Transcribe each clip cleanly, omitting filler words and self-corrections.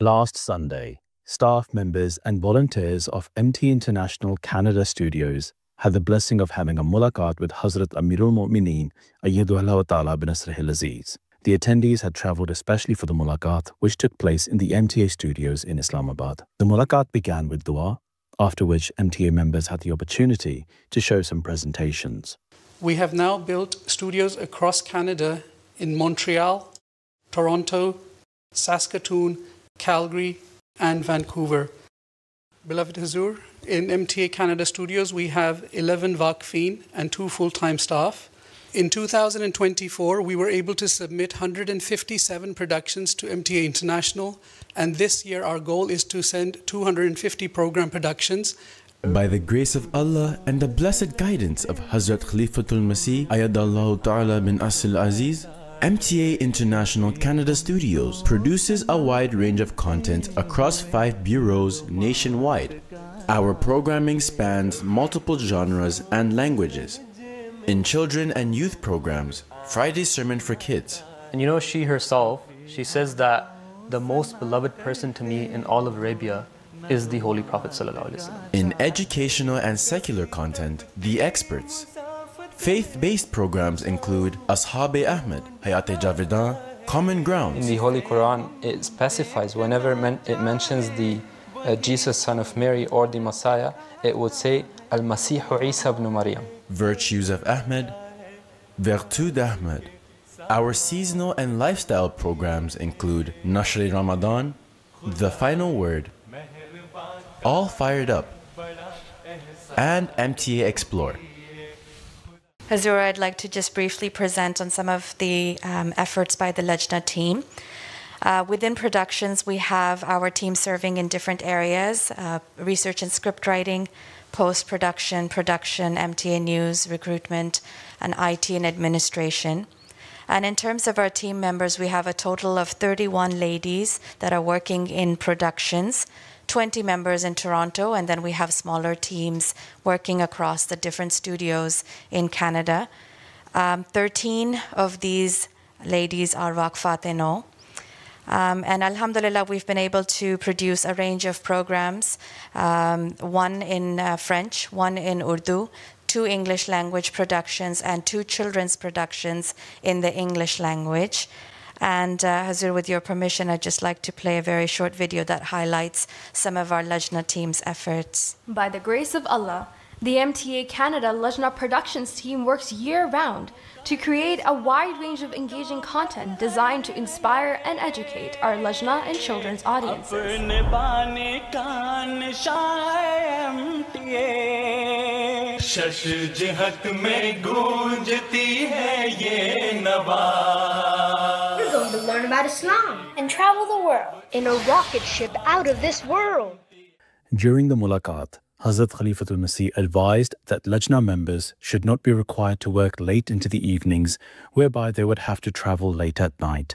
Last Sunday, staff members and volunteers of MT International Canada Studios had the blessing of having a mulaqat with Hazrat Amirul Mu'mineen Ayyadullah Ta'ala bin Nasrihil Aziz. The attendees had travelled especially for the mulaqat, which took place in the MTA studios in Islamabad. The mulaqat began with dua, after which MTA members had the opportunity to show some presentations. We have now built studios across Canada in Montreal, Toronto, Saskatoon, Calgary, and Vancouver. Beloved Hazur, in MTA Canada Studios, we have 11 Waqfeen and 2 full-time staff. In 2024, we were able to submit 157 productions to MTA International, and this year our goal is to send 250 program productions. By the grace of Allah and the blessed guidance of Hazrat Khalifatul Masih Ayyadallahu Ta'ala bin Nasrihil Aziz, MTA International Canada Studios produces a wide range of content across 5 bureaus nationwide. Our programming spans multiple genres and languages. In children and youth programs, Friday Sermon for Kids. And you know, she herself, she says that the most beloved person to me in all of Arabia is the Holy Prophet ﷺ. In educational and secular content, The Experts. Faith-based programs include Ashab-e Ahmed, Hayat-e Javedan, Common Grounds. In the Holy Quran, it specifies whenever it mentions the Jesus, son of Mary, or the Messiah, it would say Al-Masihu Isa ibn Maryam. Virtues of Ahmed, Vertu d'Ahmed. Our seasonal and lifestyle programs include Nashr Ramadan, The Final Word, All Fired Up, and MTA Explore. Hazur, I'd like to just briefly present on some of the efforts by the Lajna team. Within productions, we have our team serving in different areas, research and script writing, post-production, production, MTA News, recruitment, and IT and administration. And in terms of our team members, we have a total of 31 ladies that are working in productions, 20 members in Toronto, and then we have smaller teams working across the different studios in Canada. 13 of these ladies are Waqfat-e-No. And alhamdulillah, we've been able to produce a range of programs, one in French, one in Urdu, 2 English language productions, and 2 children's productions in the English language. And Hazur, with your permission, I'd just like to play a very short video that highlights some of our Lajna team's efforts. By the grace of Allah, the MTA Canada Lajna Productions team works year-round to create a wide range of engaging content designed to inspire and educate our Lajna and children's audiences. We're going to learn about Islam and travel the world in a rocket ship out of this world. During the mulaqat, Hazrat Khalifatul Masih advised that Lajna members should not be required to work late into the evenings, whereby they would have to travel late at night,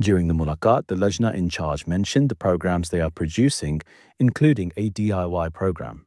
During the mulaqat, the Lajna in charge mentioned the programs they are producing, including a DIY program.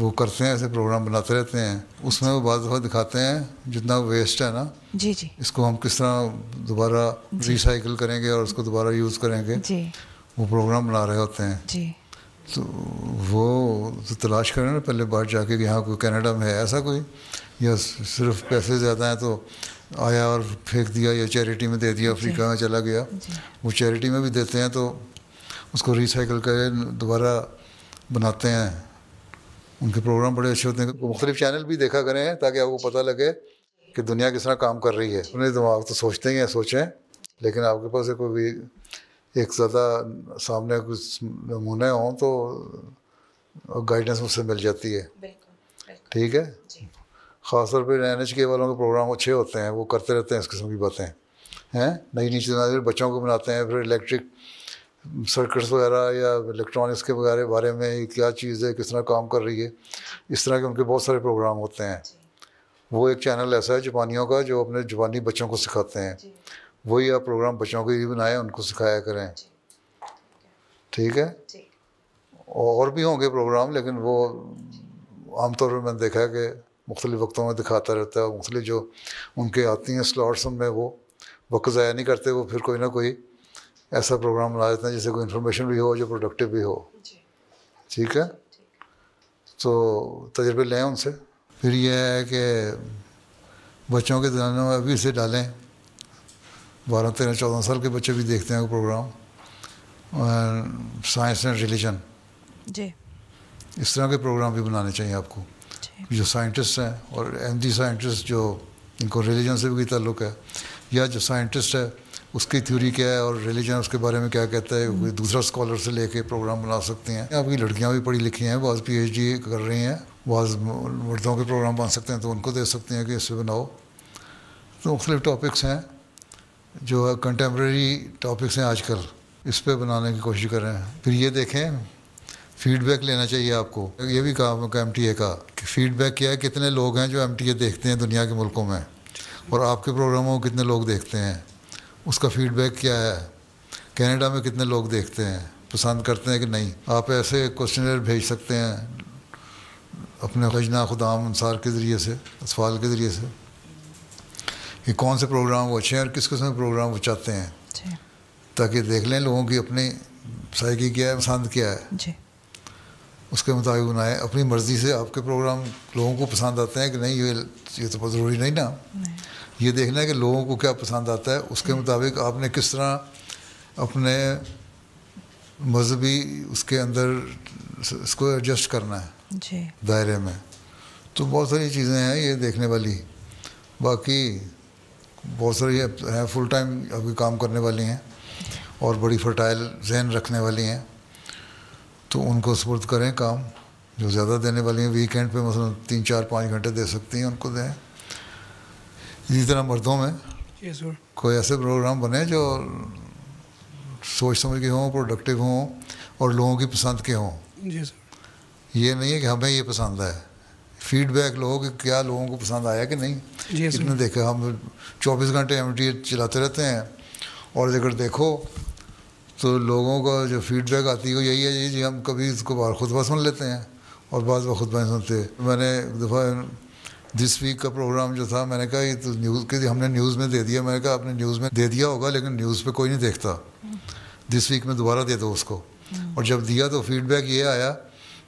وہ کرتے ہیں ایسے programme بناتے رہتے ہیں. اس میں وہ بعض دفعہ دکھاتے ہیں جتنا ویسٹ ہے نا جی جی اس کو ہم کس طرح دوبارہ ریسائیکل کریں گے اور اس کو دوبارہ یوز کریں گے. جی وہ پروگرام بنا رہے ہوتے ہیں. جی تو وہ تو تلاش کریں نا پہلے بات جا کے کہ یہاں کوئی کینیڈا میں ہے ایسا کوئی, یا صرف پیسے زیادہ ہیں تو آیا اور پھینک دیا یا چیریٹی میں دے دیا, افریقہ میں چلا گیا. وہ چیریٹی میں بھی دیتے ہیں تو اس کو ریسائیکل کرے دوبارہ بناتے ہیں. ان کے پروگرام بڑے اچھے ہوتے ہیں. مختلف چینل بھی دیکھا کریں تاکہ آپ کو پتہ لگے کہ دنیا کس طرح کام کر رہی ہے. انہیں دماغ تو سوچتے ہی ہیں, سوچیں, لیکن آپ کے پاس کوئی بھی ایک زیادہ سامنے کچھ نمونے ہوں تو گائیڈنس مجھ سے مل جاتی ہے. ٹھیک ہے. خاص طور پہ NHK والوں کے پروگرام اچھے ہوتے ہیں, وہ کرتے رہتے ہیں اس قسم کی باتیں ہیں. نئی نئی چیزیں بچوں کو بناتے ہیں. پھر الیکٹرک سرکٹس وغیرہ یا الیکٹرانکس کے بارے میں کیا چیز ہے, کس طرح کام کر رہی ہے, اس طرح کے ان کے بہت سارے پروگرام ہوتے ہیں. وہ ایک چینل ایسا ہے جاپانیوں کا جو اپنے جاپانی بچوں کو سکھاتے ہیں. وہی آپ پروگرام بچوں کے لیے بنائیں, ان کو سکھایا کریں. ٹھیک ہے. اور بھی ہوں گے پروگرام, لیکن وہ عام طور پر میں نے دیکھا ہے کہ مختلف وقتوں میں دکھاتا رہتا ہے. مختلف جو ان کے آتی ہیں سلاٹس, ان میں وہ وقت ضائع نہیں کرتے. وہ پھر کوئی نہ کوئی ایسا پروگرام بنا دیتے ہیں جس سے کوئی انفارمیشن بھی ہو, جو پروڈکٹیو بھی ہو. ٹھیک ہے. تو تجربے لیں ان سے. پھر یہ ہے کہ بچوں کے ذہنوں میں ابھی سے ڈالیں. 12, 13, 14 سال کے بچے بھی دیکھتے ہیں وہ پروگرام. سائنس اینڈ ریلیجن, جی اس طرح کے پروگرام بھی بنانے چاہیے آپ کو. جو سائنٹسٹ ہیں اور احمدی سائنٹسٹ جو ان کو ریلیجن سے بھی تعلق ہے, یا جو سائنٹسٹ ہے اس کی تھیوری کیا ہے اور ریلیجن اس کے بارے میں کیا کہتا ہے, کوئی دوسرا اسکالر سے لے کے پروگرام بنا سکتے ہیں. آپ کی لڑکیاں بھی پڑھی لکھی ہیں, بعض PhD کر رہی ہیں, بعض مردوں کے پروگرام بن سکتے ہیں تو ان کو دے سکتے ہیں کہ اس سے بناؤ. تو مختلف ٹاپکس ہیں جو کنٹمپریری ٹاپکس ہیں آج کل, اس پہ بنانے کی کوشش کر رہے ہیں. پھر یہ دیکھیں, فیڈ بیک لینا چاہیے آپ کو. یہ بھی کہا MTA کا کہ فیڈ بیک کیا ہے, کتنے لوگ ہیں جو MTA دیکھتے ہیں دنیا کے ملکوں میں, اور آپ کے پروگراموں کو کتنے لوگ دیکھتے ہیں, اس کا فیڈ بیک کیا ہے. کینیڈا میں کتنے لوگ دیکھتے ہیں, پسند کرتے ہیں کہ نہیں. آپ ایسے کوشچنر بھیج سکتے ہیں اپنے لجنہ خدام انصار کے ذریعے سے, اطفال کے ذریعے سے, کہ کون سے پروگرام وہ اچھے ہیں اور کس قسم کے پروگرام وہ چاہتے ہیں, تاکہ دیکھ لیں لوگوں کی اپنی سائیکی کیا ہے, پسند کیا ہے, اس کے مطابق بنائیں. اپنی مرضی سے آپ کے پروگرام لوگوں کو پسند آتے ہیں کہ نہیں, یہ تو بہت ضروری نہیں نا. یہ دیکھنا ہے کہ لوگوں کو کیا پسند آتا ہے, اس کے مطابق آپ نے کس طرح اپنے مذہبی اس کے اندر اس کو ایڈجسٹ کرنا ہے دائرے میں. تو بہت ساری چیزیں ہیں یہ دیکھنے والی. باقی بہت ساری ہیں فل ٹائم ابھی کام کرنے والی ہیں اور بڑی فرٹائل ذہن رکھنے والی ہیں, تو ان کو سپرد کریں کام. جو زیادہ دینے والی ہیں ویکینڈ پہ مثلا 3, 4, 5 گھنٹے دے سکتی ہیں, ان کو دیں. اسی طرح مردوں میں کوئی ایسے پروگرام بنے جو سوچ سمجھ کے ہوں, پروڈکٹیو ہوں اور لوگوں کی پسند کے ہوں. یہ نہیں ہے کہ ہمیں یہ پسند ہے. فیڈ بیک لو کہ کیا لوگوں کو پسند آیا کہ نہیں. کتنے دیکھا, ہم 24 گھنٹے MTA چلاتے رہتے ہیں, اور اگر دیکھو تو لوگوں کا جو فیڈ بیک آتی ہے یہی ہے جی ہم کبھی اس کو خطبہ سن لیتے ہیں اور بعض وہ خطبہ نہیں سنتے. میں نے ایک دفعہ دس ویک کا پروگرام جو تھا, میں نے کہا یہ تو نیوز کے ہم نے نیوز میں دے دیا. میں نے کہا آپ نے نیوز میں دے دیا ہوگا لیکن نیوز پہ کوئی نہیں دیکھتا. دس ویک میں دوبارہ دے دو اس کو. اور جب دیا تو فیڈ بیک یہ آیا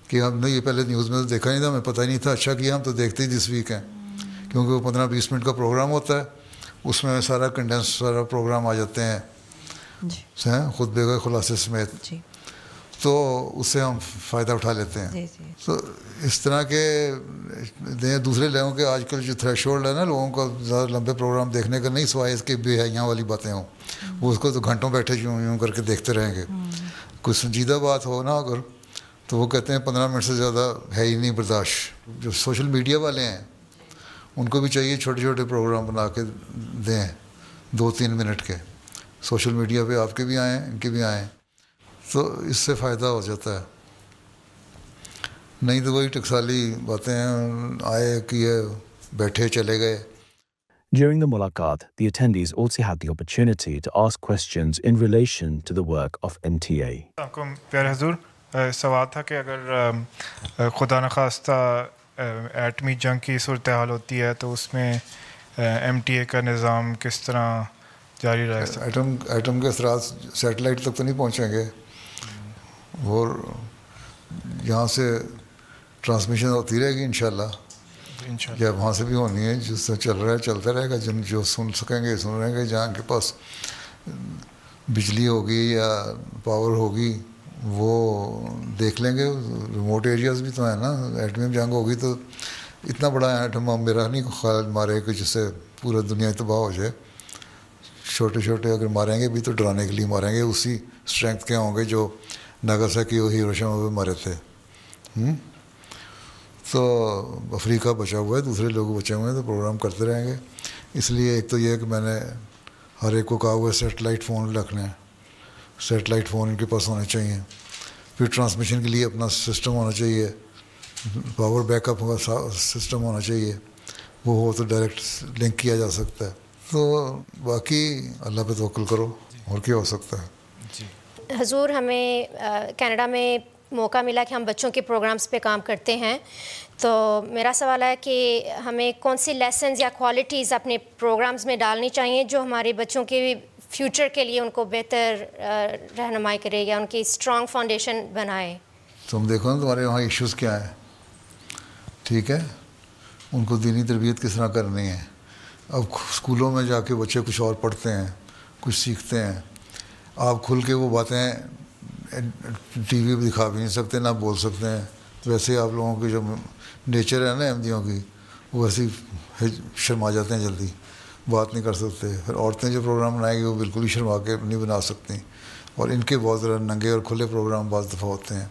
کہ ہم نے یہ پہلے نیوز میں تو دیکھا نہیں تھا, ہمیں پتہ ہی نہیں تھا. اچھا کیا ہم تو دیکھتے ہی دس ویک ہیں, کیونکہ وہ 15-20 منٹ کا پروگرام ہوتا ہے, اس میں سارا کنڈینس سارا پروگرام آ جاتے ہیں خطبے کے خلاصے سمیت. تو اس سے ہم فائدہ اٹھا لیتے ہیں. تو اس طرح کے دوسرے لوگوں کے آج کل جو تھریش ہولڈ ہے نا لوگوں کا زیادہ لمبے پروگرام دیکھنے کا نہیں, سوائے اس کے بے حیاں والی باتیں ہوں. وہ اس کو تو گھنٹوں بیٹھے یوں کر کے دیکھتے رہیں گے. کوئی سنجیدہ بات ہو نا اگر, تو وہ کہتے ہیں 15 منٹ سے زیادہ ہے ہی نہیں برداشت. جو سوشل میڈیا والے ہیں ان کو بھی چاہیے چھوٹے چھوٹے پروگرام بنا کے دیں 2-3 منٹ کے. سوشل میڈیا پہ آپ کے بھی آئیں, ان کے بھی آئیں, تو اس سے فائدہ ہو جاتا ہے. نہیں تو وہی ٹکسالی باتیں ہیں, آئے کیے بیٹھے چلے گئے. During the mulaqat, the attendees also had the opportunity to ask questions in relation to the work of MTA. پیارے حضور, سوال تھا کہ اگر خدا نخواستہ ایٹمی جنگ کی صورتحال ہوتی ہے تو اس میں ایم ٹی اے کا نظام کس طرح جاری رہ سکتا ہے؟ ایٹم کے اثرات سیٹلائٹ تک تو نہیں پہنچیں گے، اور یہاں سے ٹرانسمیشن ہوتی رہے گی انشاءاللہ، یا وہاں سے بھی ہونی ہے، جس سے چل رہا ہے چلتا رہے گا، جو سن سکیں گے سن رہیں گے، جہاں کے پاس بجلی ہوگی یا پاور ہوگی وہ دیکھ لیں گے. ریموٹ ایریاز بھی تو ہیں نا. ایٹمی جنگ ہوگی تو اتنا بڑا ایٹم میرا نہیں خیال مارے کہ جس سے پورا دنیا تباہ ہو جائے. چھوٹے چھوٹے اگر ماریں گے بھی تو ڈرانے کے لیے ماریں گے. اسی اسٹرینتھ کے ہوں گے جو ناگاساکی اور ہیروشیما پہ مارے تھے. تو افریقہ بچا ہوا ہے, دوسرے لوگ بچے ہوئے ہیں, تو پروگرام کرتے رہیں گے. اس لیے ایک تو یہ ہے کہ میں نے ہر ایک کو کہا ہوا ہے سیٹلائٹ فون رکھ لیں. سیٹلائٹ فون ان کے پاس ہونے چاہیے. پھر ٹرانسمیشن کے لیے اپنا سسٹم ہونا چاہیے, پاور بیک اپ کا سسٹم ہونا چاہیے. وہ ہو تو ڈائریکٹ لنک کیا جا سکتا ہے. تو باقی اللہ پہ توکل کرو, اور کیا ہو سکتا ہے. حضور, ہمیں کینیڈا میں موقع ملا کہ ہم بچوں کے پروگرامز پہ کام کرتے ہیں. تو میرا سوال ہے کہ ہمیں کون سی لیسنز یا کوالٹیز اپنے پروگرامز میں ڈالنی چاہیے جو ہمارے بچوں کے فیوچر کے لیے ان کو بہتر رہنمائی کرے یا ان کی اسٹرانگ فاؤنڈیشن بنائے. تم دیکھو نا تمہارے وہاں ایشوز کیا ہیں. ٹھیک ہے, ان کو دینی تربیت کس طرح کرنی ہے. اب اسکولوں میں جا کے بچے کچھ اور پڑھتے ہیں, کچھ سیکھتے ہیں. آپ کھل کے وہ باتیں ٹی وی پہ دکھا بھی نہیں سکتے, نہ بول سکتے ہیں. ویسے آپ لوگوں کی جو نیچر ہے نا احمدیوں کی, وہ ویسے شرما جاتے ہیں, جلدی بات نہیں کر سکتے. پھر عورتیں جو پروگرام بنائیں گی وہ بالکل ہی شرما کے نہیں بنا سکتی, اور ان کے بہت زیادہ ننگے اور کھلے پروگرام بعض دفعہ ہوتے ہیں.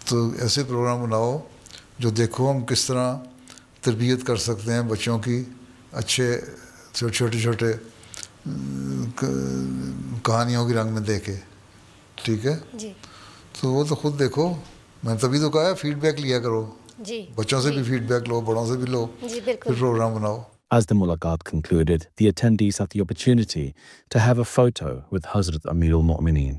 تو ایسے پروگرام بناؤ جو دیکھو ہم کس طرح تربیت کر سکتے ہیں بچوں کی, اچھے چھوٹے چھوٹے کہانیوں کی رنگ میں دے کے. ٹھیک ہے جی. تو وہ تو خود دیکھو, میں تبھی تو کہا ہے فیڈ بیک لیا کرو جی. بچوں سے بھی فیڈ بیک لو, بڑوں سے بھی لو, پھر پروگرام بناؤ. As the mulaqat concluded, the attendees had the opportunity to have a photo with Hazrat Amir al-Mu'mineen.